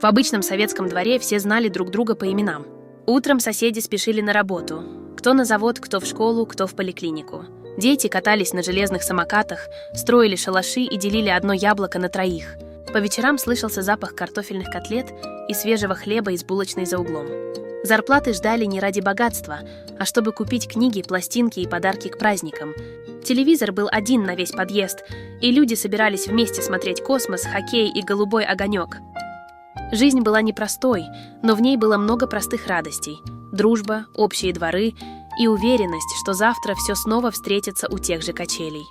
В обычном советском дворе все знали друг друга по именам. Утром соседи спешили на работу. Кто на завод, кто в школу, кто в поликлинику. Дети катались на железных самокатах, строили шалаши и делили одно яблоко на троих. По вечерам слышался запах картофельных котлет и свежего хлеба из булочной за углом. Зарплаты ждали не ради богатства, а чтобы купить книги, пластинки и подарки к праздникам. Телевизор был один на весь подъезд, и люди собирались вместе смотреть космос, хоккей и голубой огонек. Жизнь была непростой, но в ней было много простых радостей. Дружба, общие дворы и уверенность, что завтра все снова встретится у тех же качелей.